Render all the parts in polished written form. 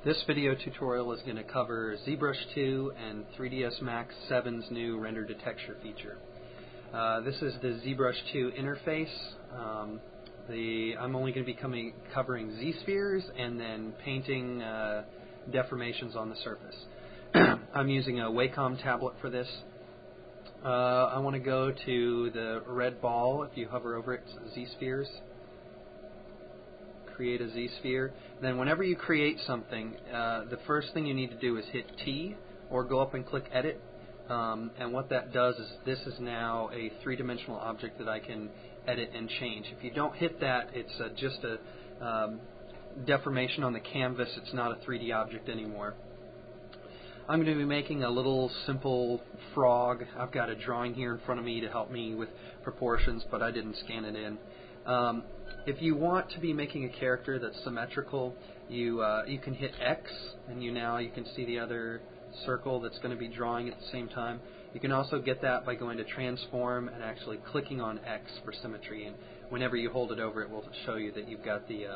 This video tutorial is going to cover Zbrush 2 and 3ds Max 7's new render detection feature. This is the Zbrush 2 interface. I'm only going to be covering Z-spheres and then painting deformations on the surface. I'm using a Wacom tablet for this. I want to go to the red ball. If you hover over it, Z-spheres. Create a Z-sphere. Then whenever you create something, the first thing you need to do is hit T or go up and click Edit. And what that does is this is now a three-dimensional object that I can edit and change. If you don't hit that, it's just a deformation on the canvas. It's not a 3D object anymore. I'm going to be making a little simple frog. I've got a drawing here in front of me to help me with proportions, but I didn't scan it in. If you want to be making a character that's symmetrical, you can hit X, and you can see the other circle that's going to be drawing at the same time. You can also get that by going to Transform and actually clicking on X for symmetry. And whenever you hold it over, it will show you that you've got the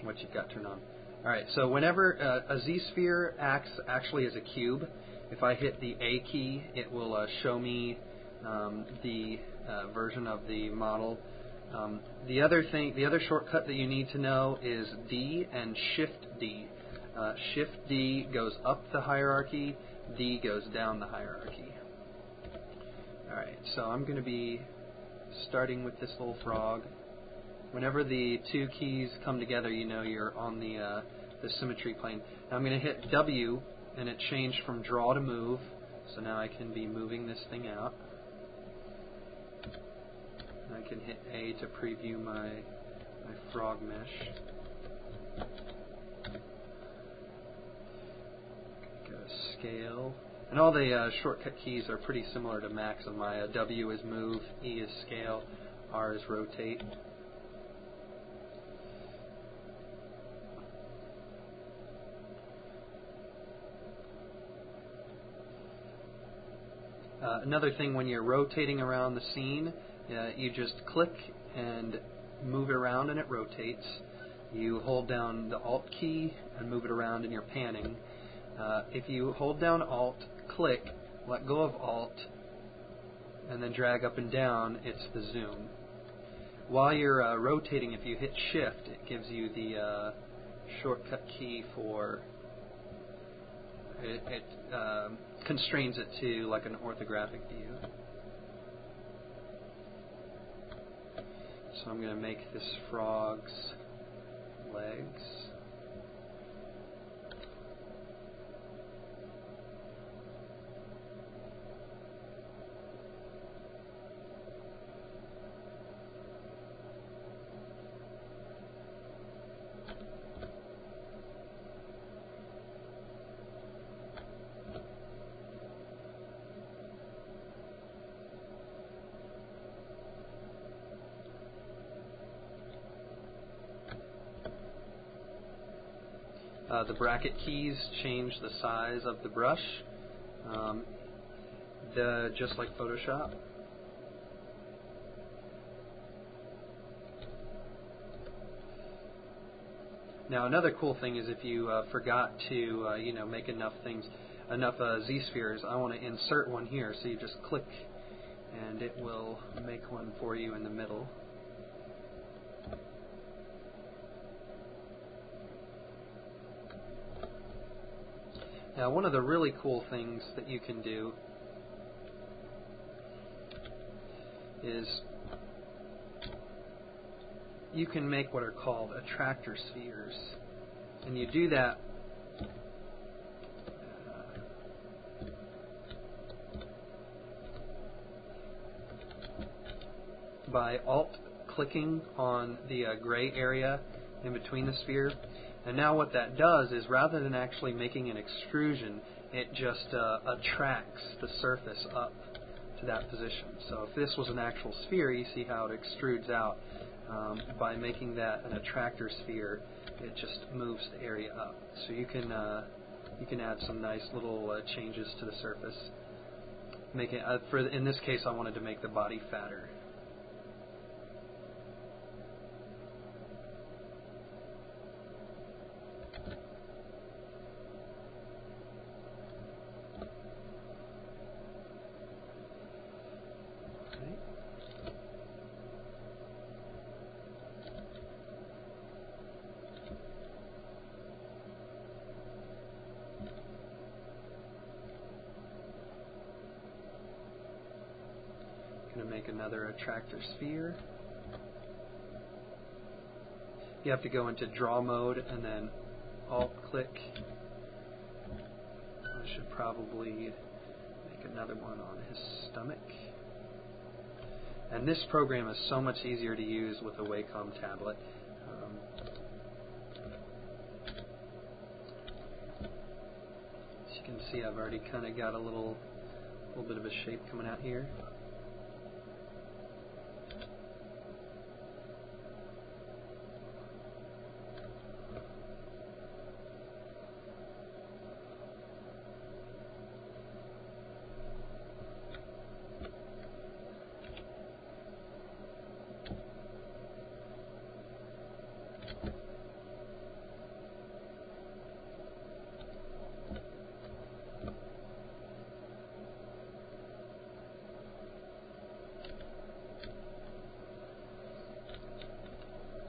what you've got turned on. All right. So whenever a Z-sphere acts actually as a cube, if I hit the A key, it will show me the version of the model. The other shortcut that you need to know is D and Shift D. Shift D goes up the hierarchy, D goes down the hierarchy. Alright, so I'm going to be starting with this little frog. Whenever the two keys come together, you know you're on the symmetry plane. Now I'm going to hit W, and it changed from draw to move, so now I can be moving this thing out. I can hit A to preview my frog mesh. Go to scale. And all the shortcut keys are pretty similar to Max and Maya. W is move, E is scale, R is rotate. Another thing, when you're rotating around the scene, you just click and move it around and it rotates. You hold down the Alt key and move it around and you're panning. If you hold down Alt, click, let go of Alt, and then drag up and down, it's the zoom. While you're rotating, if you hit Shift, it gives you the shortcut key for it constrains it to like an orthographic view. So I'm going to make this frog's legs. The bracket keys change the size of the brush, just like Photoshop. Now another cool thing is if you forgot to make enough Z-spheres, I want to insert one here, so you just click and it will make one for you in the middle. Now, one of the really cool things that you can do is you can make what are called attractor spheres. And you do that by Alt-clicking on the gray area in between the sphere. And now what that does is, rather than actually making an extrusion, it just attracts the surface up to that position. So if this was an actual sphere, you see how it extrudes out. By making that an attractor sphere, it just moves the area up. So you can add some nice little changes to the surface. Make it in this case, I wanted to make the body fatter. make another attractor sphere. You have to go into draw mode and then alt-click. I should probably make another one on his stomach. And this program is so much easier to use with a Wacom tablet. As you can see, I've already kind of got a little bit of a shape coming out here.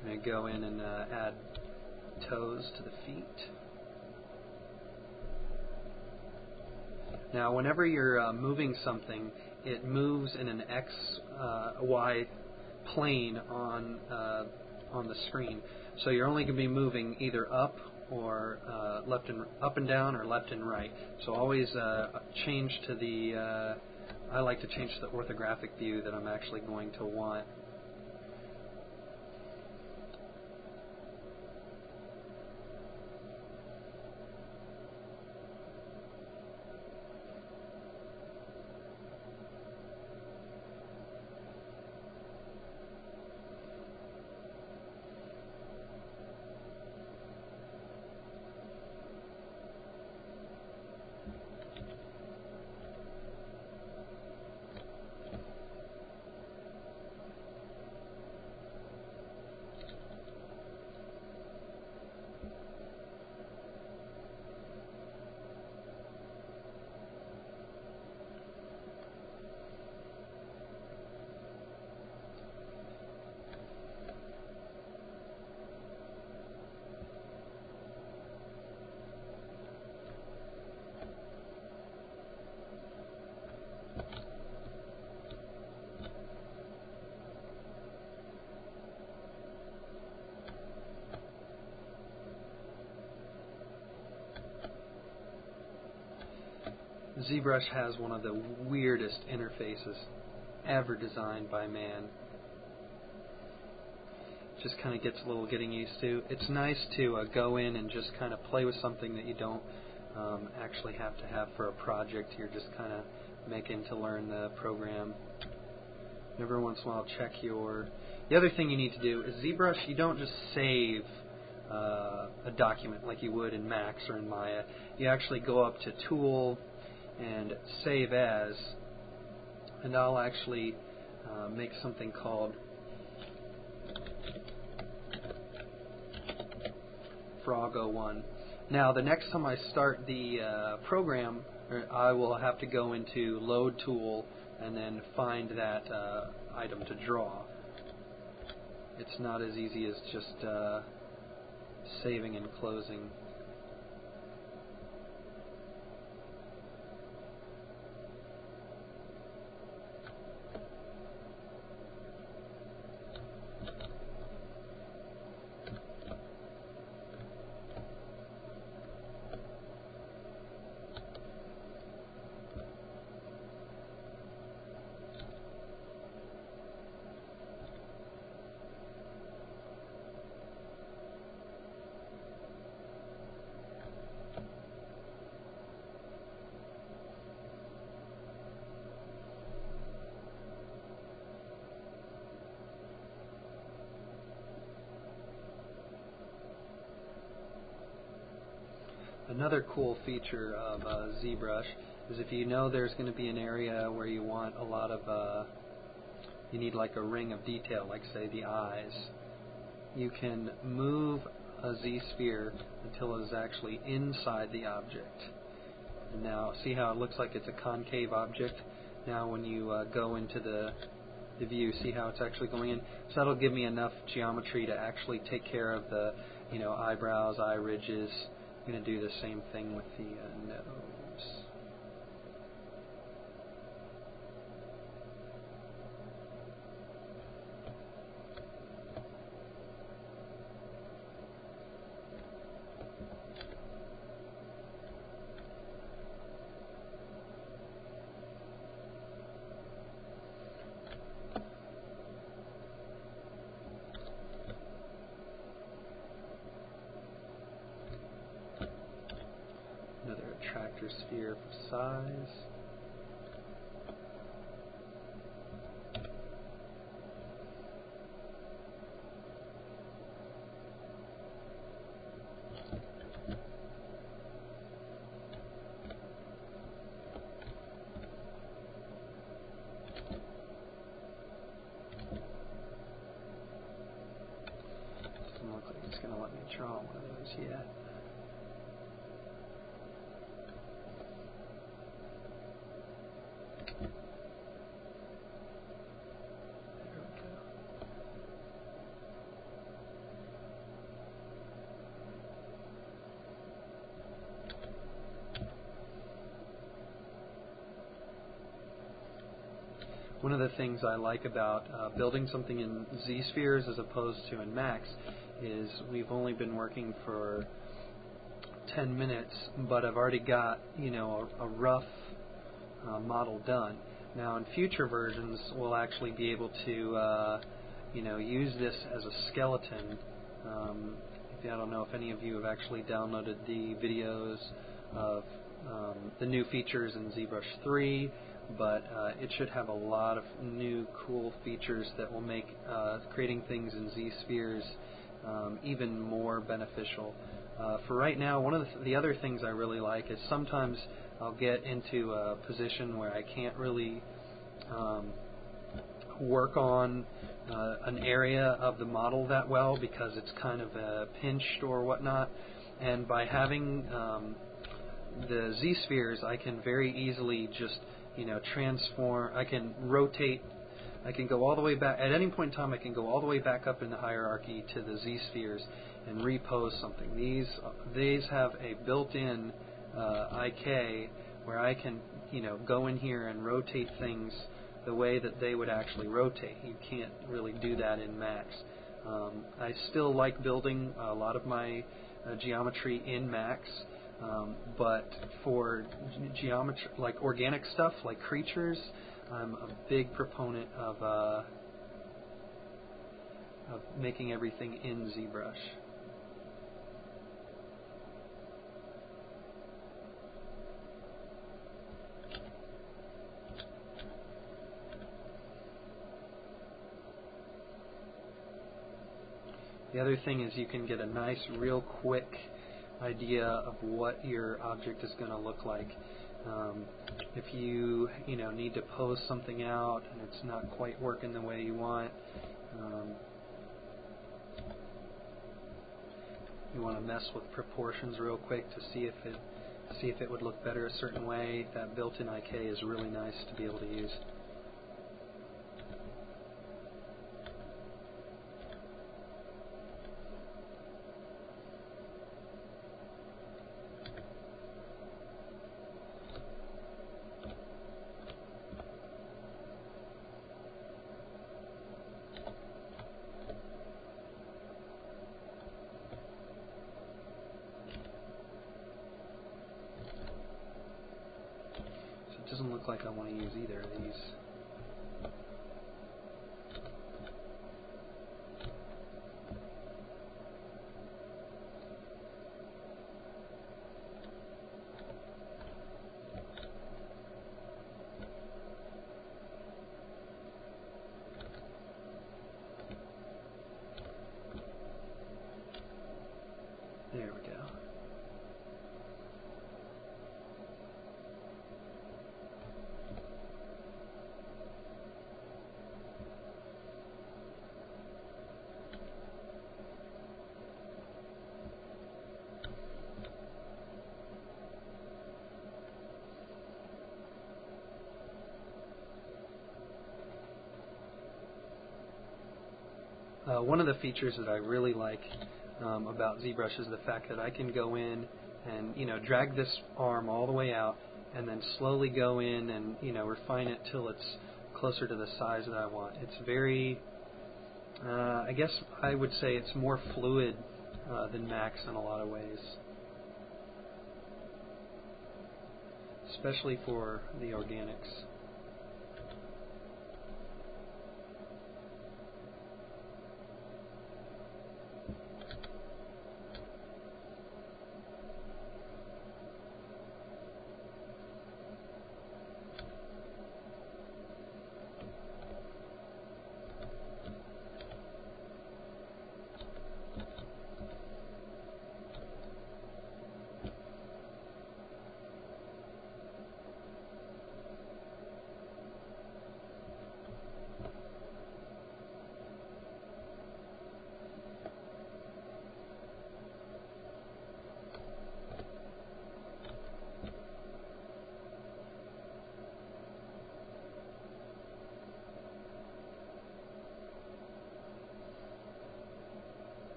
I'm going to go in and add toes to the feet. Now, whenever you're moving something, it moves in an X, Y plane on the screen. So you're only going to be moving either up or up and down, or left and right. So always change to the. I like to change to the orthographic view that I'm actually going to want. Zbrush has one of the weirdest interfaces ever designed by man. Just kind of gets a little getting used to. It's nice to go in and just kind of play with something that you don't actually have to have for a project. You're just kind of making to learn the program. Every once in a while, check your... The other thing you need to do is ZBrush, you don't just save a document like you would in Max or in Maya. You actually go up to Tool and Save As, and I'll actually make something called Frog01. Now, the next time I start the program, I will have to go into Load Tool and then find that item to draw. It's not as easy as just saving and closing. Another cool feature of ZBrush is if you know there's going to be an area where you want a lot of, you need like a ring of detail, like say the eyes, you can move a Z-sphere until it is actually inside the object. And now see how it looks like it's a concave object? Now when you go into the view, see how it's actually going in? So that'll give me enough geometry to actually take care of the eyebrows, eye ridges. I'm going to do the same thing with the nose. retractor sphere for size. Doesn't look like it's going to let me draw one of those yet. One of the things I like about building something in Z-spheres as opposed to in Max is we've only been working for 10 minutes, but I've already got, you know, a rough model done. Now in future versions we'll actually be able to you know, use this as a skeleton. I don't know if any of you have actually downloaded the videos of the new features in ZBrush 3, but it should have a lot of new cool features that will make creating things in Z-spheres even more beneficial. For right now, one of the other things I really like is sometimes I'll get into a position where I can't really work on an area of the model that well because it's kind of pinched or whatnot, and by having the Z-spheres I can very easily just, you know, transform. I can rotate. I can go all the way back. At any point in time, I can go all the way back up in the hierarchy to the Z-spheres and repose something. These have a built-in IK where I can, you know, go in here and rotate things the way that they would actually rotate. You can't really do that in Max. I still like building a lot of my geometry in Max. But for geometry, like organic stuff, like creatures, I'm a big proponent of making everything in ZBrush. The other thing is you can get a nice, real quick idea of what your object is going to look like. If you need to pose something out and it's not quite working the way you want, you want to mess with proportions real quick to see if it would look better a certain way. That built-in IK is really nice to be able to use. It doesn't look like I want to use either of these. There we go. One of the features that I really like about ZBrush is the fact that I can go in and drag this arm all the way out and then slowly go in and refine it till it's closer to the size that I want. It's very, I guess I would say it's more fluid than Max in a lot of ways, especially for the organics.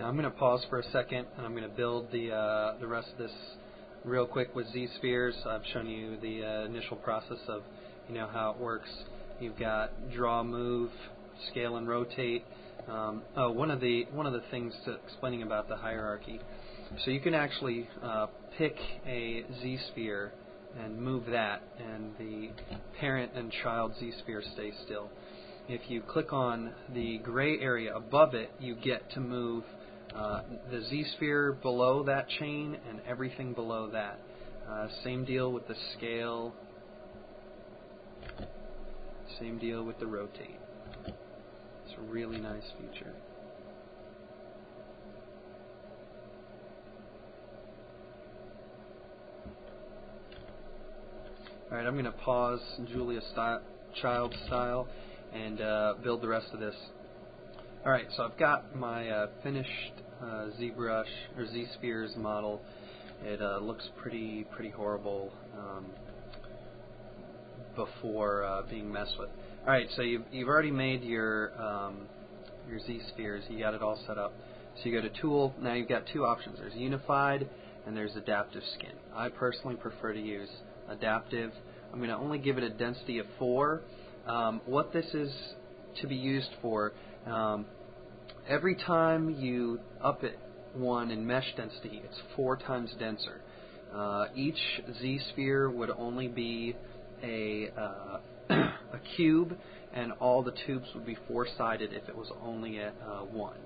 Now I'm going to pause for a second, and I'm going to build the rest of this real quick with Z-spheres. I've shown you the initial process of how it works. You've got draw, move, scale, and rotate. One of the things explaining about the hierarchy. So you can actually pick a Z-sphere and move that, and the parent and child Z-sphere stay still. If you click on the gray area above it, you get to move the Z-sphere below that chain and everything below that. Same deal with the scale. Same deal with the rotate. It's a really nice feature. Alright, I'm going to pause Julia Child style and build the rest of this. Alright, so I've got my finished Zbrush or Z-spheres model. It looks pretty horrible before being messed with. Alright, so you've already made your Z-spheres. You got it all set up. So you go to Tool. Now you've got two options. There's Unified and there's Adaptive Skin. I personally prefer to use Adaptive. I'm going to only give it a density of 4. What this is to be used for, every time you up it 1 in mesh density, it's 4 times denser. Each Z-sphere would only be a cube, and all the tubes would be 4-sided if it was only at 1.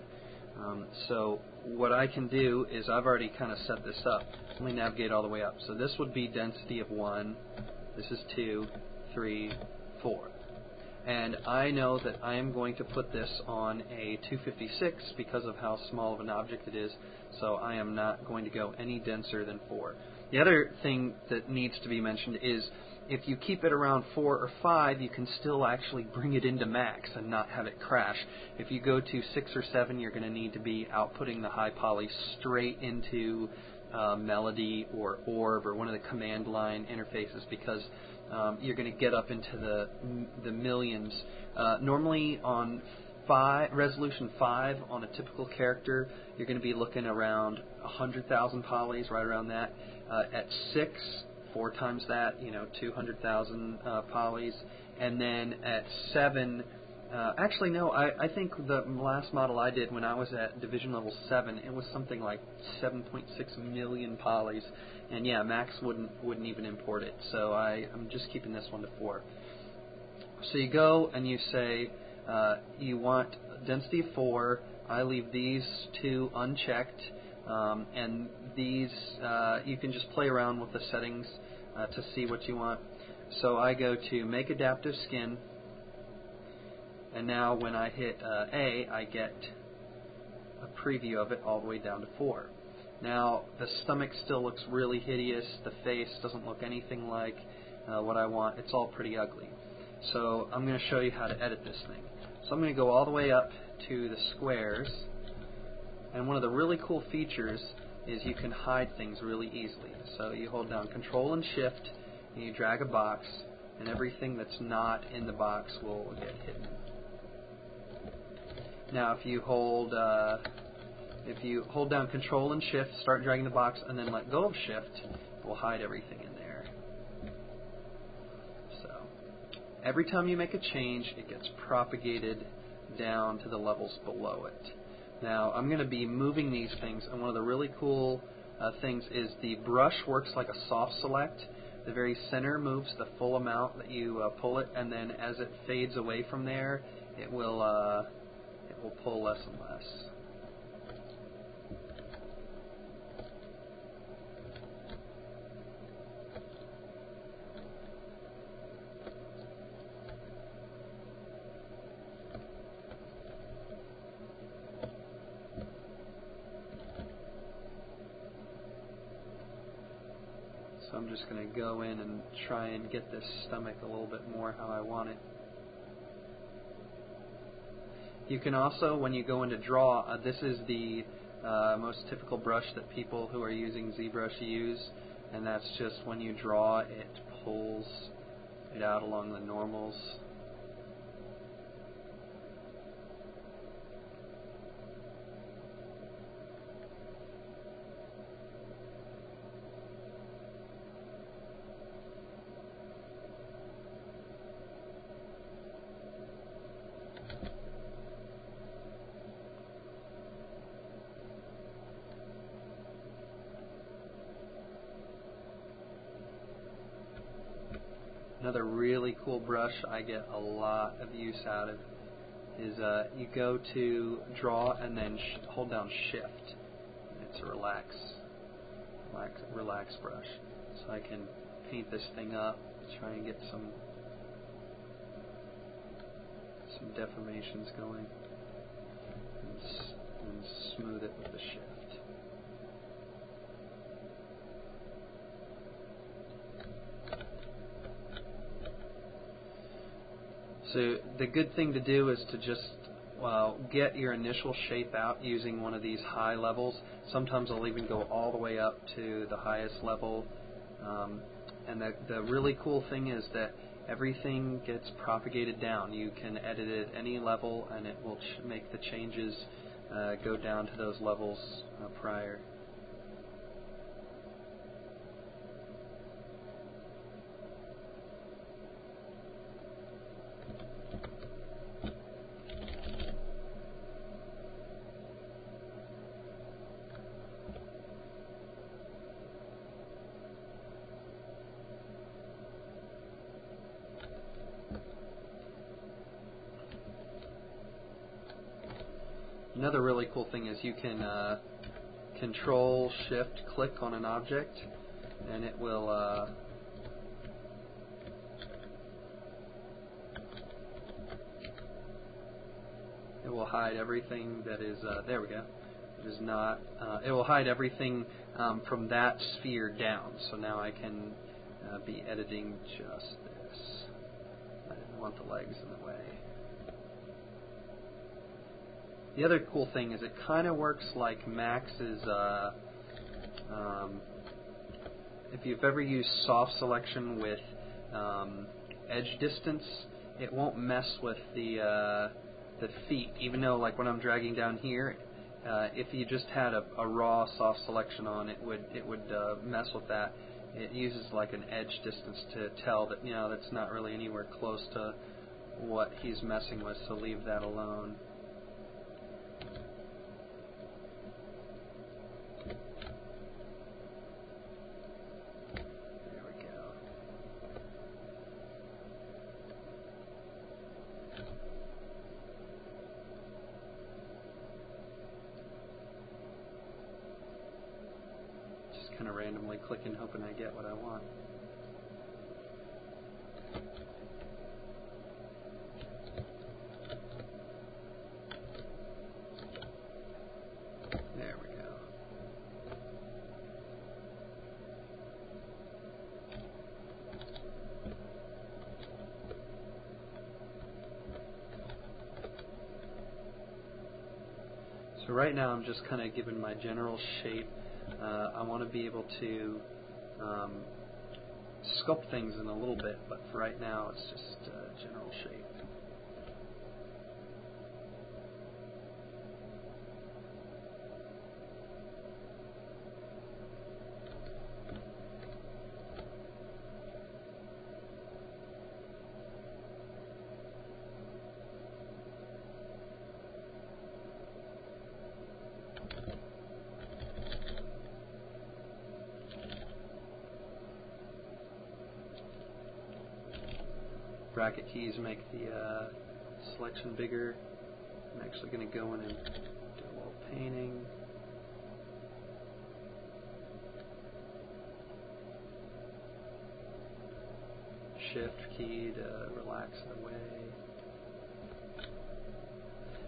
So what I can do is I've already kind of set this up. Let me navigate all the way up. So this would be density of 1. This is 2, 3, 4. And I know that I am going to put this on a 256 because of how small of an object it is, so I am not going to go any denser than 4. The other thing that needs to be mentioned is if you keep it around 4 or 5, you can still actually bring it into max and not have it crash. If you go to 6 or 7, you're going to need to be outputting the high poly straight into Melody or Orb or one of the command line interfaces, because you're going to get up into the millions. Normally on resolution 5 on a typical character, you're going to be looking around 100,000 polys, right around that. At 6, 4 times that, 200,000 polys. And then at 7, actually no, I think the last model I did when I was at division level 7, it was something like 7.6 million polys. And yeah, Max wouldn't even import it. So I'm just keeping this one to 4. So you go and you say you want density of 4. I leave these 2 unchecked. And these, you can just play around with the settings to see what you want. So I go to Make Adaptive Skin, and now when I hit A, I get a preview of it all the way down to 4. Now the stomach still looks really hideous. The face doesn't look anything like what I want. It's all pretty ugly. So I'm going to show you how to edit this thing. So I'm going to go all the way up to the squares. And one of the really cool features is you can hide things really easily. So you hold down Control and Shift, and you drag a box, and everything that's not in the box will get hidden. Now, if you hold down Control and Shift, start dragging the box, and then let go of Shift, it will hide everything in there. So every time you make a change, it gets propagated down to the levels below it. Now, I'm going to be moving these things, and one of the really cool things is the brush works like a soft select. The very center moves the full amount that you pull it, and then as it fades away from there, it will pull less and less. So I'm just going to go in and try and get this stomach a little bit more how I want it. You can also, when you go into Draw, this is the most typical brush that people who are using ZBrush use, and that's just when you draw, it pulls it out along the normals. another really cool brush I get a lot of use out of is you go to draw and then hold down shift. It's a relax brush. So I can paint this thing up, try and get some deformations going, and smooth it with the shift. So the good thing to do is to just get your initial shape out using one of these high levels. Sometimes I'll even go all the way up to the highest level. And the really cool thing is that everything gets propagated down. You can edit it at any level and it will make the changes go down to those levels prior. Another really cool thing is you can Control Shift click on an object, and it will hide everything that is there we go. It is not. It will hide everything from that sphere down. So now I can be editing just this. I didn't want the legs in the way. The other cool thing is it kind of works like Max's, if you've ever used soft selection with edge distance, it won't mess with the feet, even though like when I'm dragging down here, if you just had a raw soft selection on, it would mess with that. It uses like an edge distance to tell that, you know, that's not really anywhere close to what he's messing with, so leave that alone. Kind of randomly clicking, hoping I get what I want. There we go. So right now I'm just kind of giving my general shape. I want to be able to sculpt things in a little bit, but for right now it's just general shape. Bracket keys make the selection bigger. I'm actually going to go in and do a little painting. Shift key to relax it away.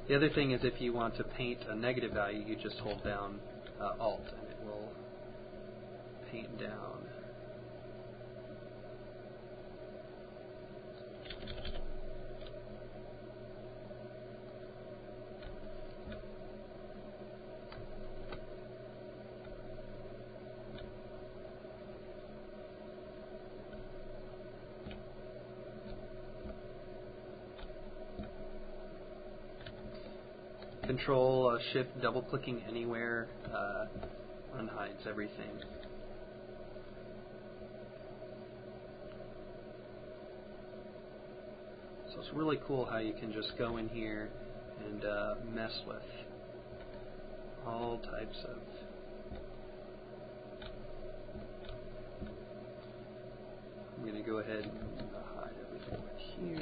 The other thing is if you want to paint a negative value, you just hold down Alt and it will paint down. Control Shift double clicking anywhere unhides everything. So it's really cool how you can just go in here and mess with all types of I'm going to go ahead and Here.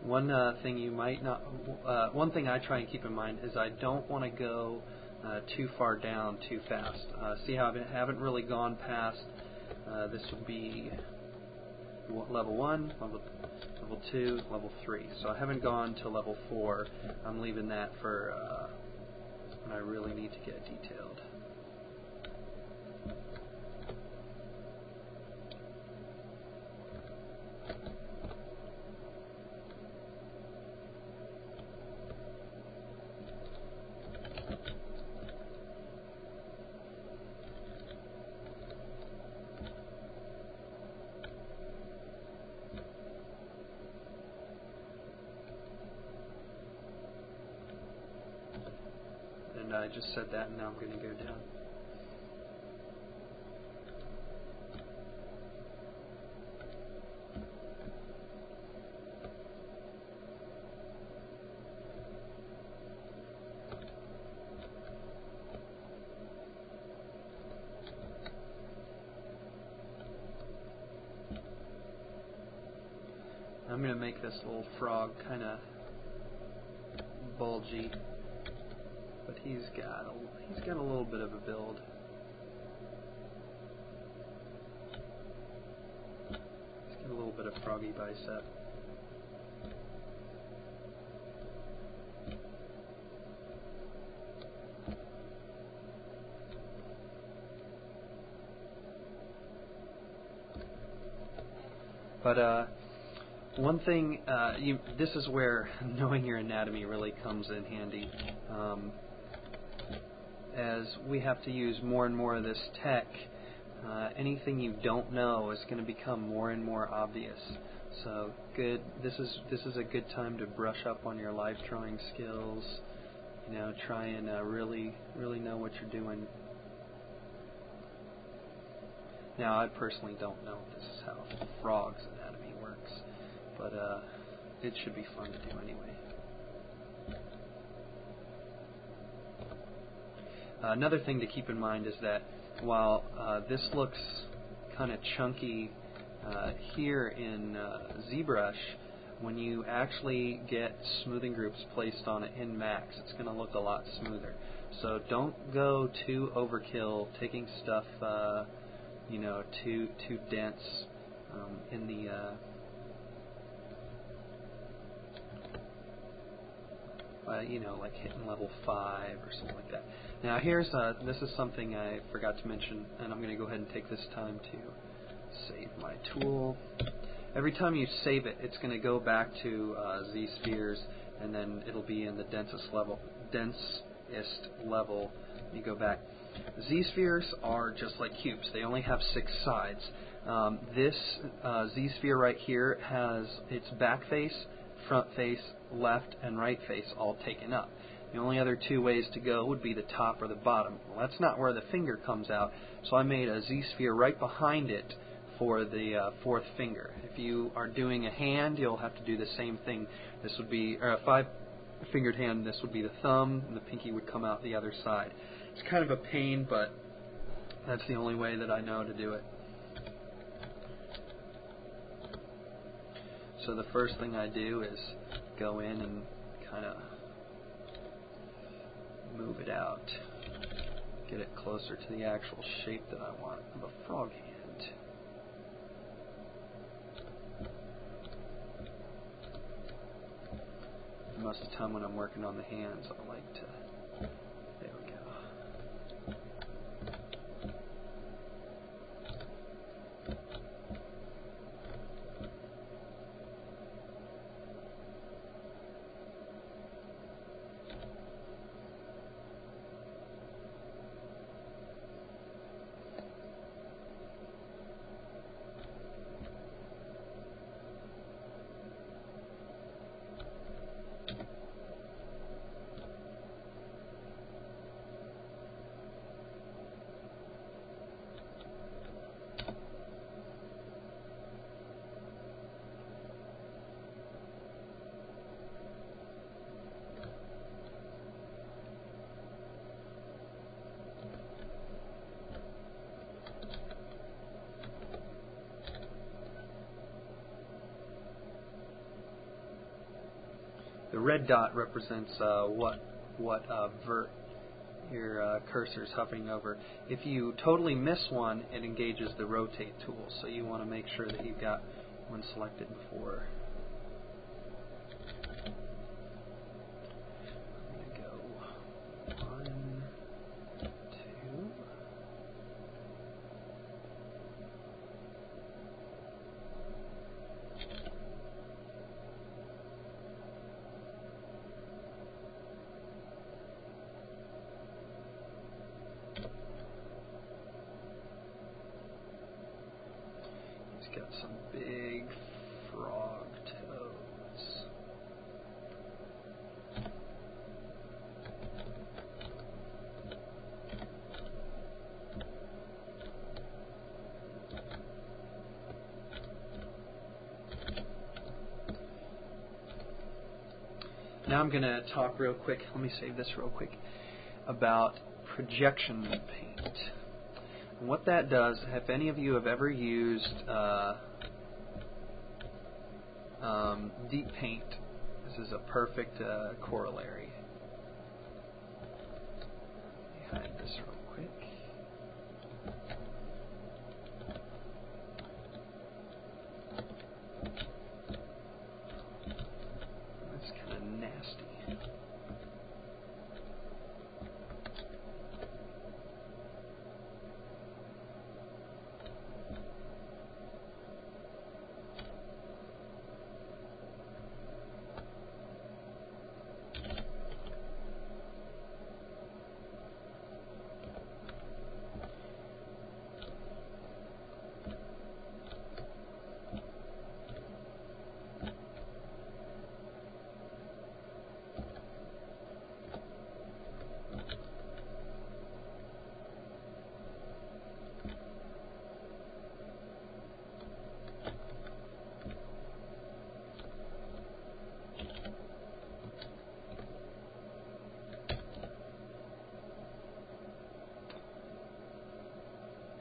One thing you might not, one thing I try and keep in mind is I don't want to go too far down too fast. See how I haven't really gone past, this would be level 1, level 2, level 3. So I haven't gone to level 4. I'm leaving that for when I really need to get detailed. I just said that, and now I'm going to go down. I'm going to make this little frog kind of bulgy. But he's got a little bit of a build. He's got a little bit of froggy bicep. But one thing, this is where knowing your anatomy really comes in handy. As we have to use more and more of this tech, anything you don't know is going to become more and more obvious. So this is a good time to brush up on your life drawing skills. You know, try and really know what you're doing. Now, I personally don't know if this is how frog's anatomy works, but it should be fun to do anyway. Another thing to keep in mind is that while this looks kind of chunky here in Zbrush, when you actually get smoothing groups placed on it in Max, it's going to look a lot smoother. So don't go too overkill, taking stuff you know, too dense in the you know, like hitting level 5 or something like that. Now here's this is something I forgot to mention, and I'm going to go ahead and take this time to save my tool. Every time you save it, it's going to go back to Z-spheres, and then it'll be in the densest level. You go back. Z-spheres are just like cubes. They only have 6 sides. This Z-sphere right here has its back face, front face, left, and right face all taken up. The only other 2 ways to go would be the top or the bottom. Well, that's not where the finger comes out, so I made a Z-sphere right behind it for the 4th finger. If you are doing a hand, you'll have to do the same thing. This would be a 5-fingered hand. This would be the thumb, and the pinky would come out the other side. It's kind of a pain, but that's the only way that I know to do it. So the first thing I do is go in and kind of move it out, get it closer to the actual shape that I want of a frog hand. Most of the time when I'm working on the hands, I like to, there we go. red dot represents what vert your cursor is hovering over. If you totally miss one, it engages the rotate tool. So you want to make sure that you've got one selected before. Got some big frog toes. Now I'm going to talk real quick, let me save this real quick, about projection paint. And what that does, if any of you have ever used deep paint, this is a perfect corollary. Let me hide this real quick. That's kind of nasty.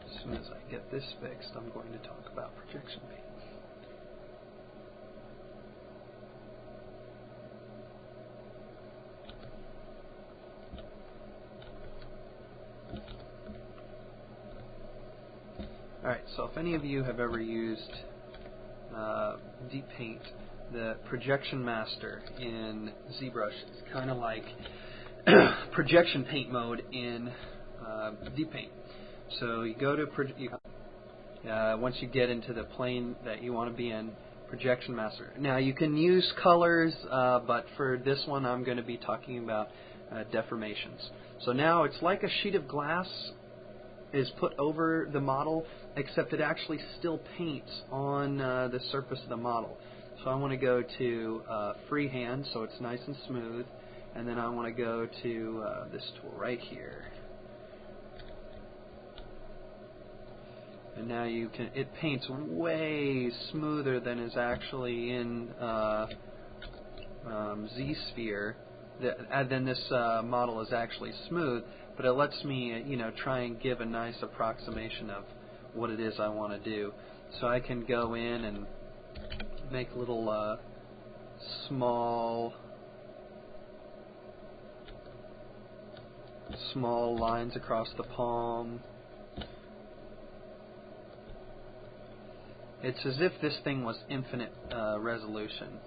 As soon as I get this fixed, I'm going to talk about projection paint. Alright, so if any of you have ever used deep paint, the projection master in Zbrush is kind of like projection paint mode in deep paint. So you go to once you get into the plane that you want to be in, projection master. Now you can use colors, but for this one I'm going to be talking about deformations. So now it's like a sheet of glass is put over the model, except it actually still paints on the surface of the model. So I want to go to freehand, so it's nice and smooth, and then I want to go to this tool right here. And now you can, it paints way smoother than is actually in Z-Sphere. Then this model is actually smooth, but it lets me, try and give a nice approximation of what it is I want to do. So I can go in and make little small lines across the palm. It's as if this thing was infinite resolution.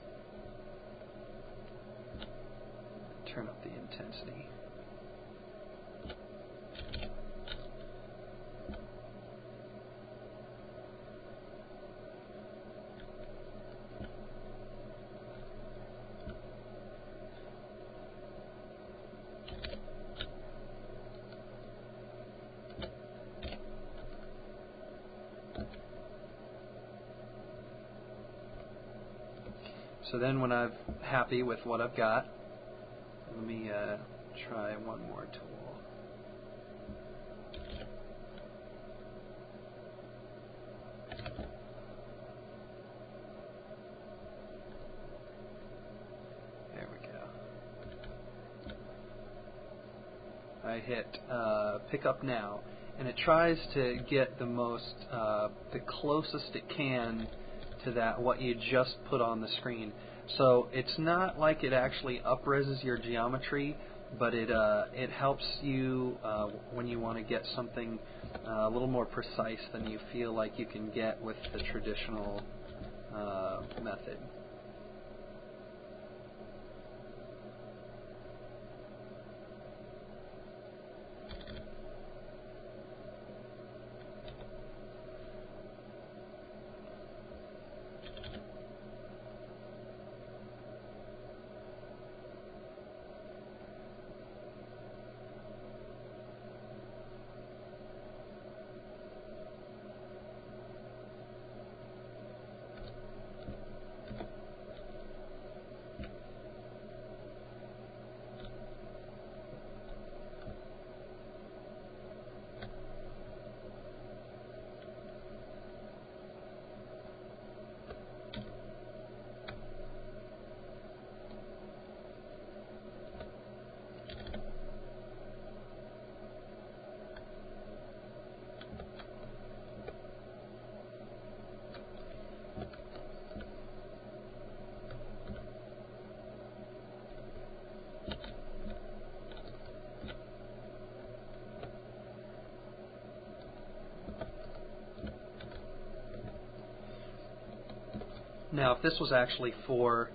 Turn up the intensity. So then when I'm happy with what I've got, let me try one more tool. There we go. I hit pick up now, and it tries to get the closest it can to that what you just put on the screen. So it's not like it actually up-reses your geometry, but it helps you when you want to get something a little more precise than you feel like you can get with the traditional method. Now, if this was actually for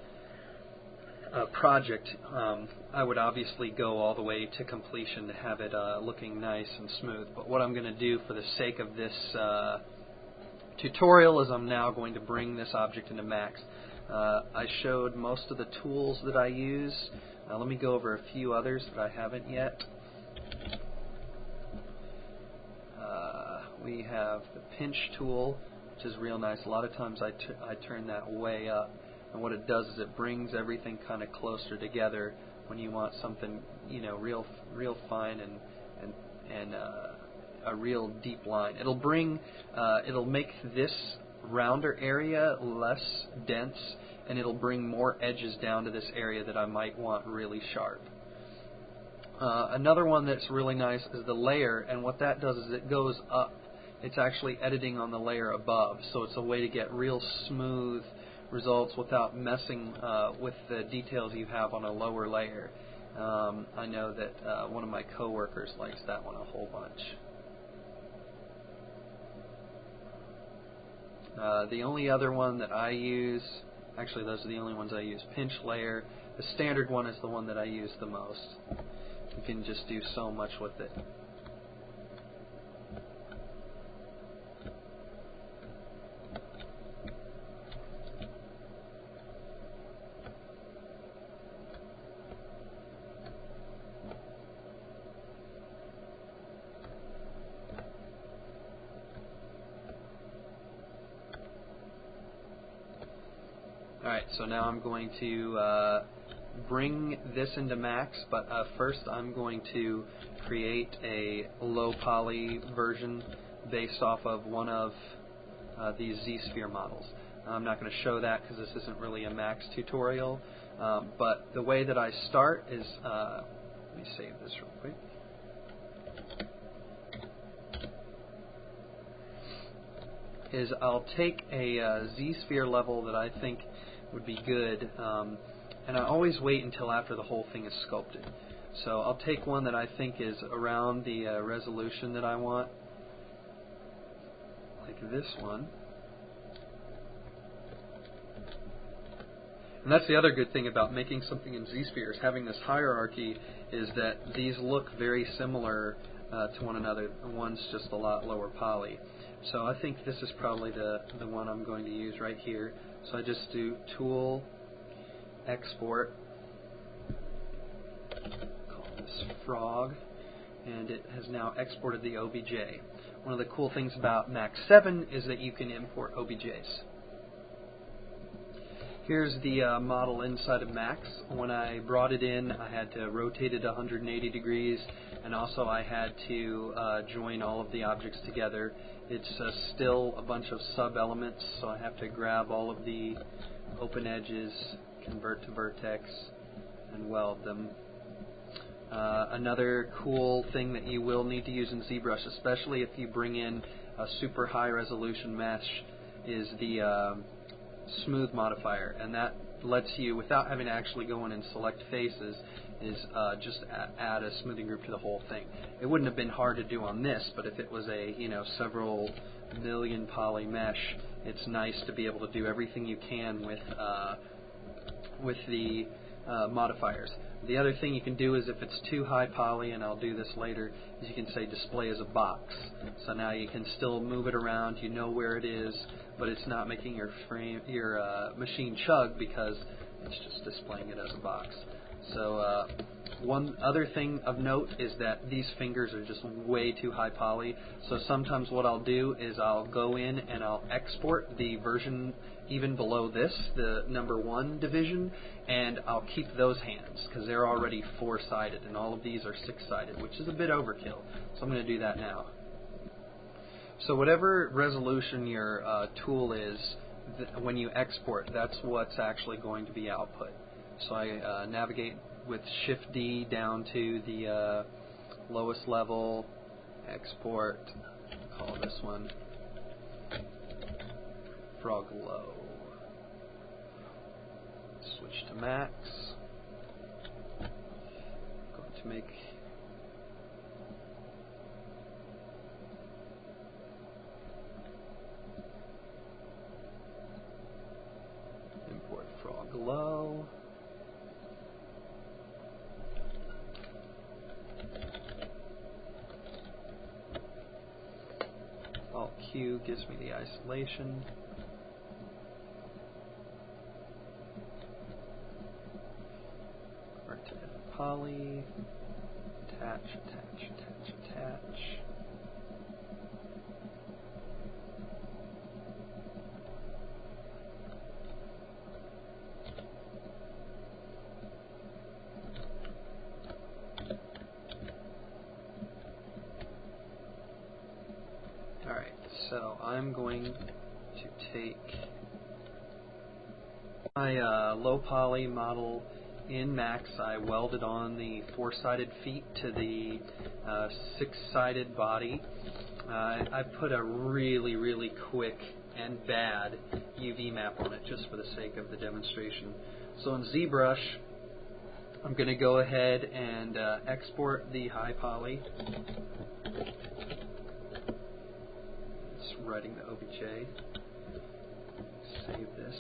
a project, I would obviously go all the way to completion to have it looking nice and smooth. But what I'm going to do for the sake of this tutorial is I'm now going to bring this object into Max. I showed most of the tools that I use. Let me go over a few others that I haven't yet. We have the pinch tool, which is real nice. A lot of times I turn that way up, and what it does is it brings everything kind of closer together when you want something, you know, real fine and a real deep line. It'll make this rounder area less dense, and it'll bring more edges down to this area that I might want really sharp. Another one that's really nice is the layer, and what that does is it goes up. It's actually editing on the layer above, so it's a way to get real smooth results without messing with the details you have on a lower layer. I know that one of my coworkers likes that one a whole bunch. The only other one that I use, actually those are the only ones I use, pinch layer. The standard one is the one that I use the most. You can just do so much with it. Alright, so now I'm going to bring this into Max, but first I'm going to create a low poly version based off of one of these Z-sphere models. I'm not going to show that because this isn't really a Max tutorial, but the way that I start is, let me save this real quick. Is I'll take a Z-sphere level that I think would be good, and I always wait until after the whole thing is sculpted. So I'll take one that I think is around the resolution that I want, like this one. And that's the other good thing about making something in Z-spheres, having this hierarchy, is that these look very similar to one another. One's just a lot lower poly. So I think this is probably the one I'm going to use right here. So I just do Tool, Export, call this Frog, and it has now exported the OBJ. One of the cool things about Max 7 is that you can import OBJs. Here's the model inside of Max. When I brought it in, I had to rotate it 180 degrees, and also I had to join all of the objects together. It's still a bunch of sub-elements, so I have to grab all of the open edges, convert to vertex, and weld them. Another cool thing that you will need to use in ZBrush, especially if you bring in a super high resolution mesh, is the smooth modifier, and that lets you, without having to actually go in and select faces, is just add a smoothing group to the whole thing. It wouldn't have been hard to do on this, but if it was a several million poly mesh, it's nice to be able to do everything you can with the modifiers. The other thing you can do is if it's too high poly, and I'll do this later, is you can say display as a box. So now you can still move it around, you know where it is, but it's not making your machine chug because it's just displaying it as a box. So one other thing of note is that these fingers are just way too high poly. So sometimes what I'll do is I'll go in and I'll export the version even below this, the number 1 division, and I'll keep those hands because they're already 4-sided, and all of these are 6-sided, which is a bit overkill. So I'm going to do that now. So whatever resolution your tool is, when you export, that's what's actually going to be output. So I navigate with Shift-D down to the lowest level, export, call this one Frog Low. Switch to max. Going to make import Frog Low. Alt Q gives me the isolation. Poly, attach, attach, attach, attach. Alright, so I'm going to take my low poly model in Max. I welded on the 4-sided feet to the 6-sided body. I put a really, really quick and bad UV map on it just for the sake of the demonstration. So in Zbrush, I'm going to go ahead and export the high poly. It's writing the OBJ. Save this.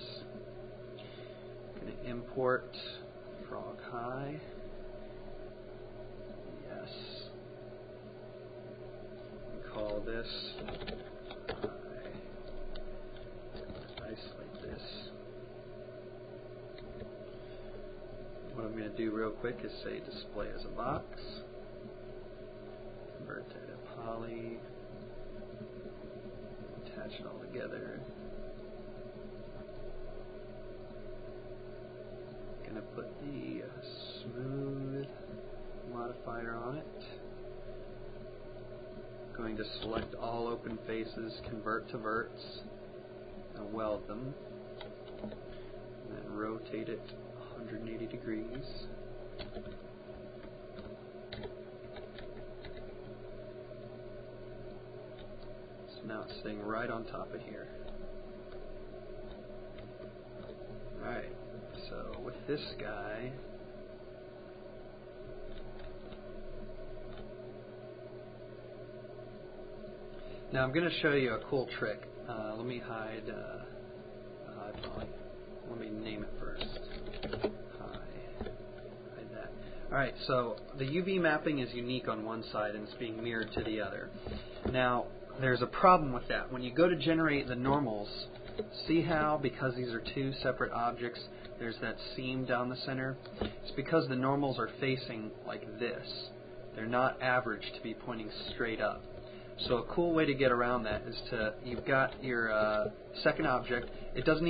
I'm going to import Frog High. Yes. And call this high. Isolate this. What I'm going to do real quick is say display as a box. Convert to poly. Attach it all together. Going to put the smooth modifier on it. Going to select all open faces, convert to verts, and weld them. And then rotate it 180 degrees. So now it's staying right on top of here. Alright. So with this guy, now I'm going to show you a cool trick. Let me hide high poly. Let me name it first. Hide that. Alright, so the UV mapping is unique on one side and it's being mirrored to the other. Now, there's a problem with that. When you go to generate the normals, see how, because these are two separate objects, there's that seam down the center? It's because the normals are facing like this. They're not average to be pointing straight up. So a cool way to get around that is you've got your second object. It doesn't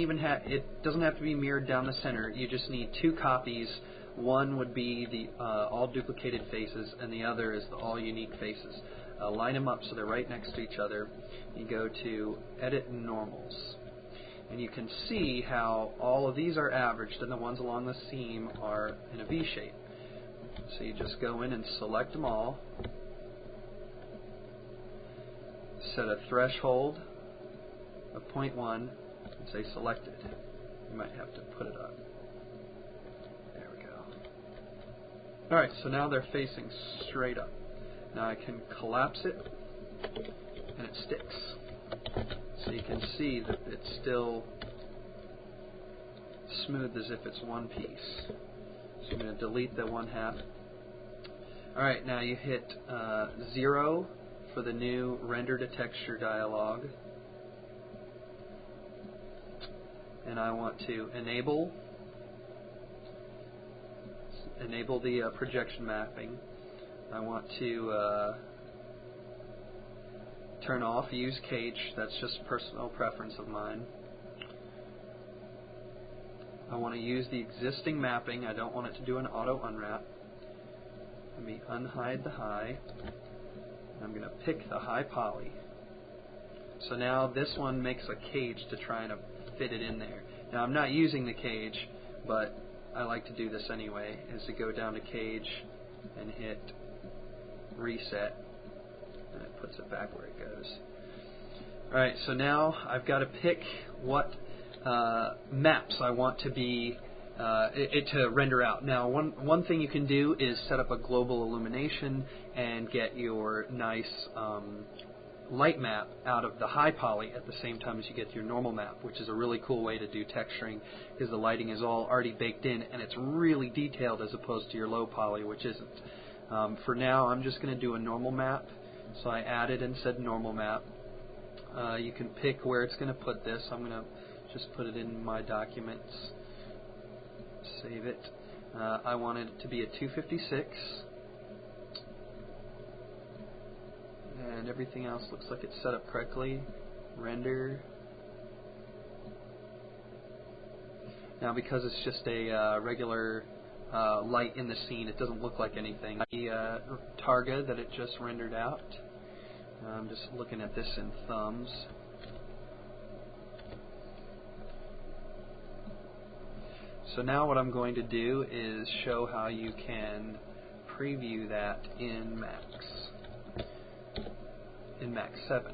have to be mirrored down the center. You just need 2 copies. One would be the all duplicated faces, and the other is the all unique faces. Line them up so they're right next to each other. You go to Edit Normals. And you can see how all of these are averaged and the ones along the seam are in a V shape. So you just go in and select them all. Set a threshold of 0.1 and say selected. You might have to put it up. Alright, so now they're facing straight up. Now I can collapse it, and it sticks. So you can see that it's still smooth as if it's one piece. So I'm going to delete the one half. Alright, now you hit 0 for the new render to texture dialog. And I want to enable the projection mapping. I want to turn off use cage. That's just personal preference of mine. I want to use the existing mapping. I don't want it to do an auto unwrap. Let me unhide the high. I'm going to pick the high poly. So now this one makes a cage to try and fit it in there. Now I'm not using the cage, but I like to do this anyway, is to go down to cage and hit reset, and it puts it back where it goes. Alright, so now I've got to pick what maps I want to be to render out. Now one thing you can do is set up a global illumination and get your nice light map out of the high poly at the same time as you get your normal map, which is a really cool way to do texturing because the lighting is all already baked in and it's really detailed as opposed to your low poly, which isn't. For now, I'm just going to do a normal map, so I added and said normal map. You can pick where it's going to put this. I'm going to just put it in my documents, save it. I wanted it to be a 256. And everything else looks like it's set up correctly. Render. Now because it's just a regular light in the scene, it doesn't look like anything. The targa that it just rendered out. I'm just looking at this in thumbs. So now what I'm going to do is show how you can preview that in Max. In Max 7.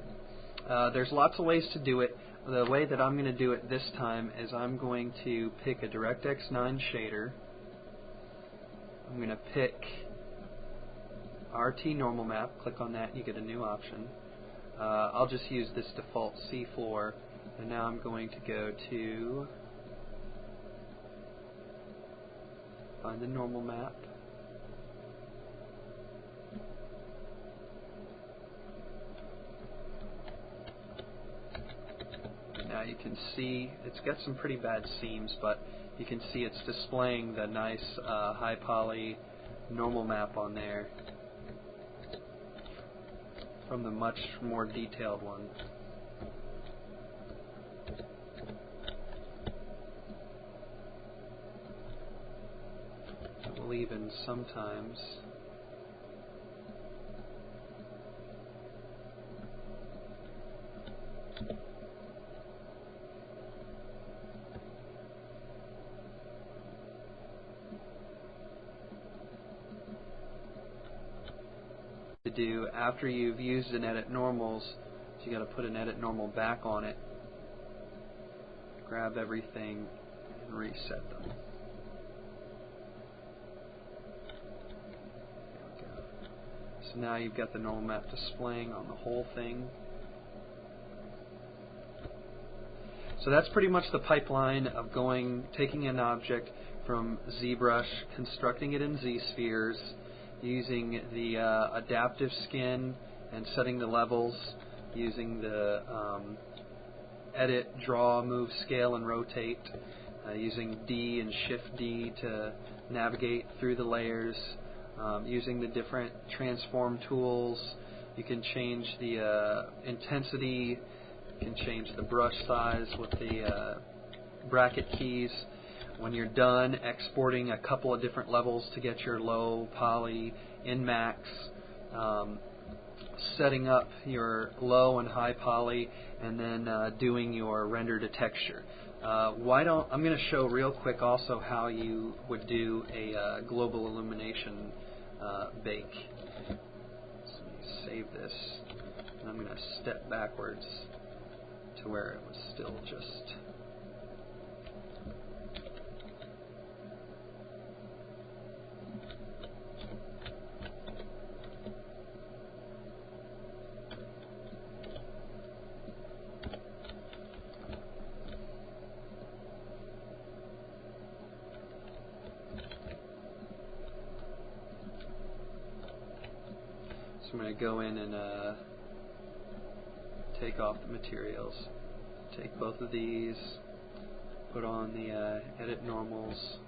There's lots of ways to do it. The way that I'm going to do it this time is I'm going to pick a DirectX 9 shader. I'm going to pick RT normal map. Click on that, you get a new option. I'll just use this default seafloor, and now I'm going to go to find the normal map. Now you can see it's got some pretty bad seams, but you can see it's displaying the nice high poly normal map on there from the much more detailed one. I will even sometimes to do after you've used an edit normals, so you got to put an edit normal back on it, grab everything and reset them. There we go. So now you've got the normal map displaying on the whole thing. So that's pretty much the pipeline of taking an object from ZBrush, constructing it in Z-spheres, using the adaptive skin and setting the levels, using the edit, draw, move, scale, and rotate, using D and Shift D to navigate through the layers, using the different transform tools. You can change the intensity, you can change the brush size with the bracket keys. When you're done exporting a couple of different levels to get your low poly in Max, setting up your low and high poly, and then doing your render to texture. I'm going to show real quick also how you would do a global illumination bake. So let me save this, and I'm going to step backwards to where it was still just. So I'm going to go in and take off the materials. Take both of these, put on the edit normals.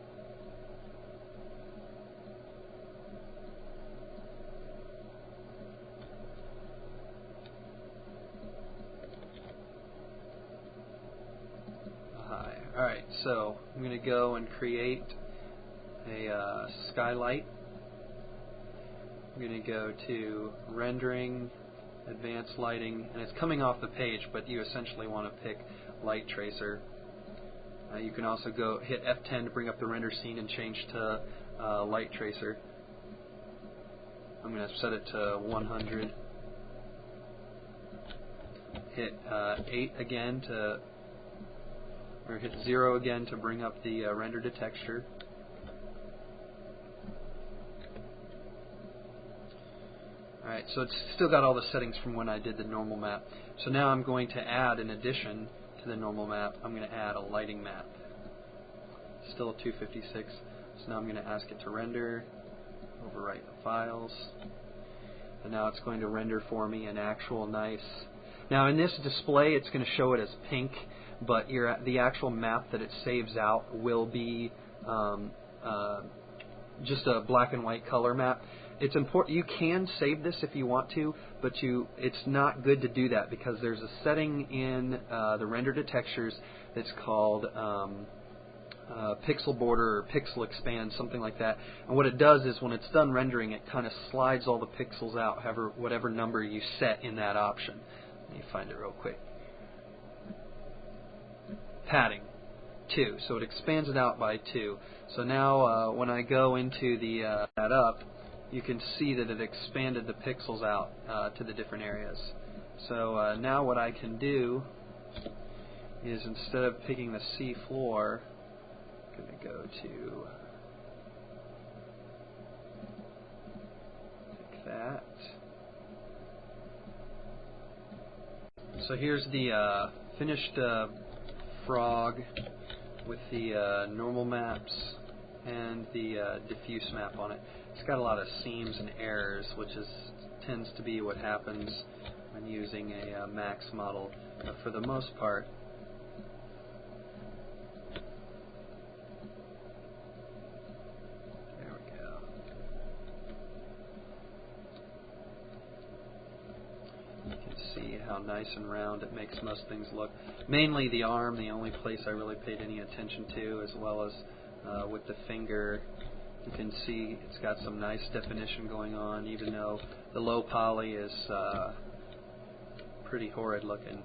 Alright, so I'm going to go and create a skylight. I'm going to go to Rendering, Advanced Lighting, and it's coming off the page, but you essentially want to pick Light Tracer. You can also go hit F10 to bring up the render scene and change to Light Tracer. I'm going to set it to 100. Hit 8 again to, or hit 0 again to bring up the render to texture. Alright, so it's still got all the settings from when I did the normal map. So now I'm going to add, in addition to the normal map, I'm going to add a lighting map. Still 256. So now I'm going to ask it to render, overwrite the files, and now it's going to render for me an actual nice. Now in this display it's going to show it as pink, but the actual map that it saves out will be just a black and white color map. It's important. You can save this if you want to, but it's not good to do that because there's a setting in the render to textures that's called pixel border or pixel expand, something like that. And what it does is when it's done rendering, it kind of slides all the pixels out, whatever number you set in that option. Let me find it real quick. Padding 2, so it expands it out by 2. So now when I go into the that up, you can see that it expanded the pixels out to the different areas. So now what I can do is, instead of picking the sea floor, I'm going to go to pick that. So here's the finished frog with the normal maps and the diffuse map on it. It's got a lot of seams and errors, which tends to be what happens when using a max model. But for the most part, there we go. You can see how nice and round it makes most things look. Mainly the arm, the only place I really paid any attention to, as well as with the finger. You can see it's got some nice definition going on, even though the low poly is pretty horrid looking.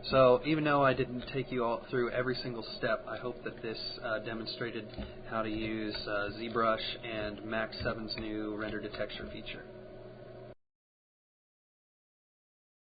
So even though I didn't take you all through every single step, I hope that this demonstrated how to use Zbrush and Max 7's new render to texture feature.